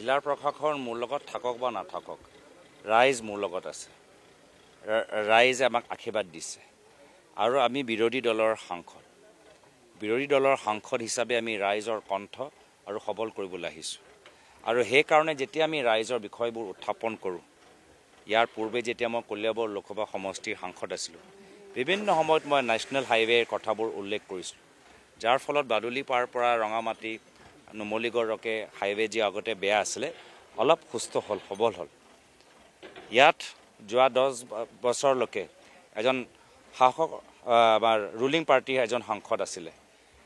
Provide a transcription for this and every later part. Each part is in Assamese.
জিলাৰ প্ৰশাসন মোৰ লগত থাকক বা নাথাকক, ৰাইজ মোৰ লগত আছে। ৰাইজে আমাক আশীৰ্বাদ দিছে আৰু আমি বিৰোধী দলৰ সাংসদ হিচাপে আমি ৰাইজৰ কণ্ঠ আৰু সবল কৰিবলৈ আহিছোঁ। আৰু সেইকাৰণে যেতিয়া আমি ৰাইজৰ বিষয়বোৰ উত্থাপন কৰোঁ, ইয়াৰ পূৰ্বে যেতিয়া মই কলিয়াবৰ লোকসভা সমষ্টিৰ সাংসদ আছিলোঁ, বিভিন্ন সময়ত মই নেশ্যনেল হাইৱেৰ কথাবোৰ উল্লেখ কৰিছিলোঁ, যাৰ ফলত বাদুলি পাৰ পৰা ৰঙামাটি নুমলীগড়কে হাইৱে যি আগতে বেয়া আছিলে অলপ সুস্থ হ'ল, সবল হ'ল। ইয়াত যোৱা 10 বছৰলৈকে এজন শাসক আমাৰ ৰুলিং পাৰ্টিৰ এজন সাংসদ আছিলে,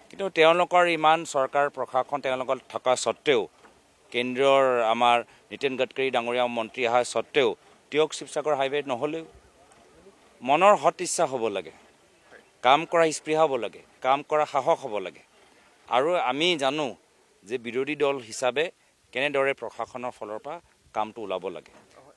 কিন্তু তেওঁলোকৰ ইমান চৰকাৰ প্ৰশাসন তেওঁলোকৰ থকা স্বত্তেও, কেন্দ্ৰৰ আমাৰ নীতিন গাডকাৰী ডাঙৰীয়া মন্ত্ৰী অহা স্বত্তেও টিয়ক শিৱসাগৰ হাইৱে নহ'লেও মনৰ সৎ ইচ্ছা হ'ব লাগে, কাম কৰা স্পৃহা হ'ব লাগে, কাম কৰা সাহস হ'ব লাগে। আৰু আমি জানো যে বিৰোধী দল হিচাপে কেনেদৰে প্ৰশাসনৰ ফালৰ পৰা কামটো ওলাব লাগে।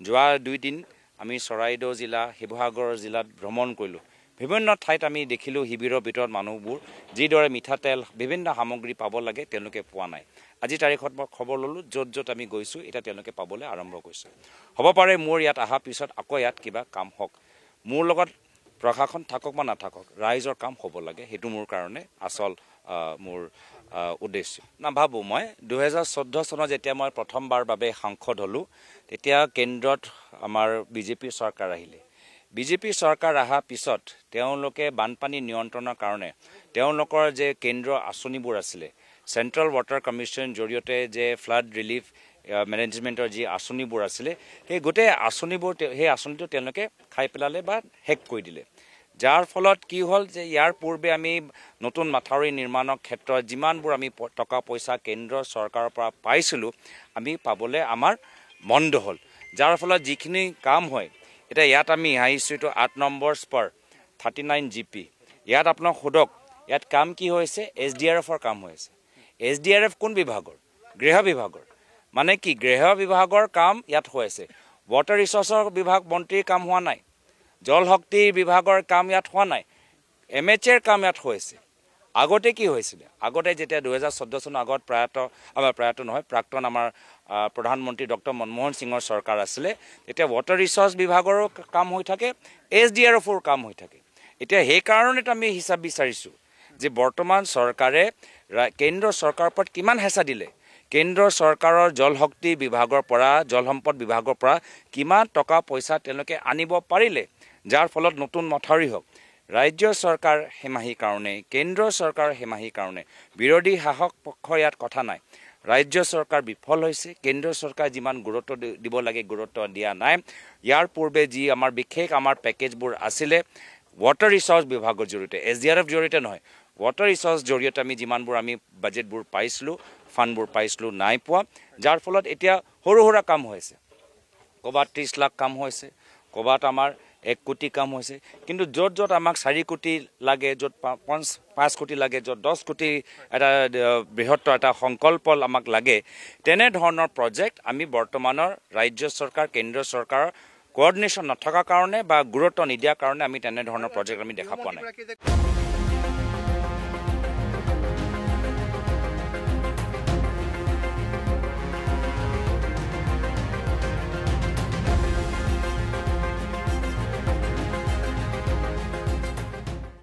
যোৱা 2 দিন আমি চৰাইদেউ জিলা, শিৱসাগৰ জিলাত ভ্ৰমণ কৰিলোঁ। বিভিন্ন ঠাইত আমি দেখিলোঁ শিবিৰৰ ভিতৰত মানুহবোৰ যিদৰে মিঠাতেল বিভিন্ন সামগ্ৰী পাব লাগে তেওঁলোকে পোৱা নাই। আজি তাৰিখত মই খবৰ ল'লোঁ, য'ত আমি গৈছোঁ এতিয়া তেওঁলোকে পাবলৈ আৰম্ভ কৰিছে। হ'ব পাৰে মোৰ ইয়াত অহাৰ পিছত আকৌ ইয়াত কিবা কাম হওক। মোৰ লগত প্ৰশাসন থাকক বা নাথাকক, ৰাইজৰ কাম হ'ব লাগে, সেইটো মোৰ কাৰণে আচল মোৰ উদ্দেশ্য। নাভাবোঁ মই 2014 চনত যেতিয়া মই প্ৰথমবাৰ বাবে সাংসদ হ'লোঁ, তেতিয়া কেন্দ্ৰত আমাৰ বিজেপি চৰকাৰ আহিলে। বিজেপি চৰকাৰ অহাৰ পিছত তেওঁলোকে বানপানী নিয়ন্ত্ৰণৰ কাৰণে তেওঁলোকৰ যে কেন্দ্ৰীয় আঁচনিবোৰ আছিলে, চেণ্ট্ৰেল ৱাটাৰ কমিশ্যনৰ জৰিয়তে যে ফ্লাড ৰিলিফ মেনেজমেণ্টৰ যি আঁচনিবোৰ আছিলে, সেই গোটেই আঁচনিটো তেওঁলোকে খাই পেলালে বা শেষ কৰি দিলে। যাৰ ফলত কি হ'ল যে ইয়াৰ পূৰ্বে আমি নতুন মাথাউৰি নিৰ্মাণৰ ক্ষেত্ৰত যিমানবোৰ আমি টকা পইচা কেন্দ্ৰ চৰকাৰৰ পৰা পাইছিলোঁ, আমি পাবলৈ আমাৰ বন্ধ হ'ল। যাৰ ফলত যিখিনি কাম হয়, এতিয়া ইয়াত আমি আহিছোঁ এইটো 8 নম্বৰ স্পাৰ 39 GP। ইয়াত আপোনাক সোধক ইয়াত কাম কি হৈছে? SDRFৰ কাম হৈ আছে। SDRF কোন বিভাগৰ? গৃহ বিভাগৰ। মানে কি গৃহ বিভাগৰ কাম ইয়াত হৈ আছে। ৱাটাৰ ৰিচৰ্চৰ বিভাগ মন্ত্ৰীৰ কাম হোৱা নাই, জল শক্তি বিভাগৰ কাম ইয়াত হোৱা নাই, MHAৰ কাম ইয়াত হৈছে। আগতে কি হৈছিলে? আগতে যেতিয়া 2014 চনৰ আগত প্ৰাক্তন আমাৰ প্ৰধানমন্ত্ৰী ডক্টৰ মনমোহন সিঙৰ চৰকাৰ আছিলে, তেতিয়া ৱাটাৰ ৰিচৰ্চ বিভাগৰো কাম হৈ থাকে, SDRFৰ কাম হৈ থাকে। এতিয়া সেইকাৰণেতো আমি হিচাপ বিচাৰিছোঁ যে বৰ্তমান চৰকাৰে কেন্দ্ৰ চৰকাৰৰ ওপৰত কিমান হেঁচা দিলে, কেন্দ্ৰ চৰকাৰৰ জল শক্তি বিভাগৰ পৰা, জল সম্পদ বিভাগৰ পৰা কিমান টকা পইচা তেওঁলোকে আনিব পাৰিলে, যাৰ ফলত নতুন মথাউৰি হওক। ৰাজ্য চৰকাৰ হেমাহিৰ কাৰণে, কেন্দ্ৰ চৰকাৰ হেমাহিৰ কাৰণে বিৰোধী শাসক পক্ষৰ ইয়াত কথা নাই। ৰাজ্য চৰকাৰ বিফল হৈছে, কেন্দ্ৰ চৰকাৰ যিমান গুৰুত্ব দিব লাগে গুৰুত্ব দিয়া নাই। ইয়াৰ পূৰ্বে যি আমাৰ বিশেষ আমাৰ পেকেজবোৰ আছিলে ৱাটাৰ ৰিচৰ্চ বিভাগৰ জৰিয়তে, SDRF জৰিয়তে নহয়, ৱাটাৰ ৰিচৰ্চ জৰিয়তে আমি যিমানবোৰ আমি বাজেটবোৰ পাইছিলোঁ, ফাণ্ডবোৰ পাইছিলোঁ, নাই পোৱা। যাৰ ফলত এতিয়া সৰু সুৰা কাম হৈছে, ক'ৰবাত 30 লাখ কাম হৈছে, ক'ৰবাত আমাৰ 1 কোটি কাম হৈছে। কিন্তু য'ত আমাক 4 কোটি লাগে, য'ত 5 কোটি লাগে, য'ত 10 কোটি এটা বৃহত্তৰ এটা সংকল্প আমাক লাগে, তেনেধৰণৰ প্ৰজেক্ট আমি বৰ্তমানৰ ৰাজ্য চৰকাৰ, কেন্দ্ৰ চৰকাৰৰ কোঅৰ্ডিনেশ্যন নথকাৰ কাৰণে বা গুৰুত্ব নিদিয়াৰ কাৰণে আমি তেনেধৰণৰ প্ৰজেক্ট আমি দেখা পোৱা নাই।